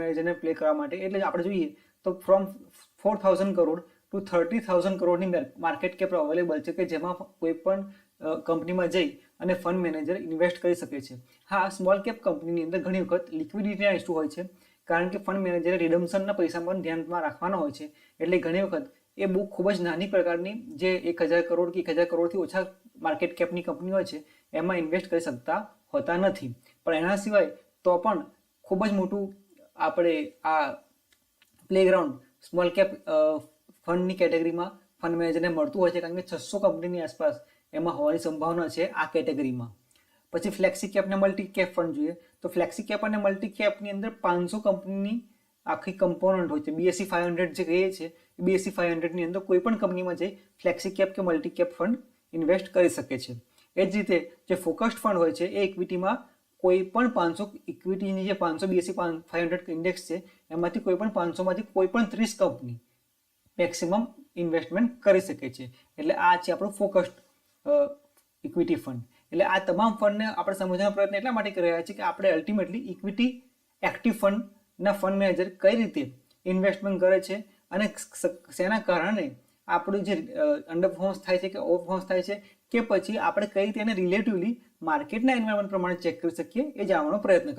મેનેજરને પ્લે કરવા માટે. એટલે આપણે જોઈએ તો ફ્રોમ 4,000 કરોડ ટુ 30,000 કરોડની માર્કેટ કેપ અવેલેબલ છે, કે જેમાં કોઈ પણ કંપનીમાં જઈ અને ફંડ મેનેજર ઇન્વેસ્ટ કરી શકે છે. હા, સ્મોલ કેપ કંપનીની અંદર ઘણી વખત લિક્વિડિટીના ઇસ્યુ હોય છે, કારણ કે ફંડ મેનેજરે રિડમ્શનના પૈસા પણ ધ્યાનમાં રાખવાના હોય છે. એટલે ઘણી વખત એ બહુ ખૂબ જ નાની પ્રકારની જે 1,000 કરોડ કે 1,000 કરોડથી ઓછા માર્કેટ કેપની કંપની હોય છે એમાં ઇન્વેસ્ટ કરી શકતા હોતા નથી. પણ એના સિવાય તો પણ ખૂબ જ મોટું આપણે આ પ્લેગ્રાઉન્ડ સ્મોલ કેપ ફંડની કેટેગરીમાં ફંડ મેનેજરને મળતું હોય છે, કારણ કે 600 કંપનીની આસપાસ એમાં હોવાની સંભાવના છે આ કેટેગરીમાં. પછી ફ્લેક્સી કેપ અને મલ્ટી કેપ ફંડ જોઈએ તો ફ્લેક્સી કેપ અને મલ્ટી કેપની અંદર 500 કંપનીની આખી કમ્પોનન્ટ હોય છે. BSE 500 જે કહીએ છીએ, BSE 500ની અંદર કોઈ પણ કંપનીમાં જઈ ફ્લેક્સી કેપ કે મલ્ટી કેપ ફંડ ઇન્વેસ્ટ કરી શકે છે. એ જ રીતે જે ફોકસ્ડ ફંડ હોય છે એ ઇક્વિટીમાં કોઈ પણ 500 ઇક્વિટીની જે 500 BSE 500 ઇન્ડેક્સ છે એમાંથી કોઈ પણ 500માંથી કોઈ પણ 30 કંપની મેક્સિમમ ઇન્વેસ્ટમેન્ટ કરી શકે છે. એટલે આ છે આપણું ફોકસ્ડ ઇક્વિટી ફંડ. એટલે આ તમામ ફંડને આપણે સમજવાનો પ્રયત્ન એટલા માટે કરી રહ્યા છીએ કે આપણે અલ્ટિમેટલી ઇક્વિટી એક્ટિવ ફંડના ફંડ મેનેજર કઈ રીતે ઇન્વેસ્ટમેન્ટ કરે છે અને શેના કારણે આપણું જે અંડરપરફોર્મન્સ થાય છે કે ઓવરપરફોર્મન્સ થાય છે, કે પછી આપણે કઈ રીતે એને રિલેટિવલી માર્કેટના એન્વાયરમેન્ટ પ્રમાણે ચેક કરી શકીએ એ જાણવાનો પ્રયત્ન કરીએ.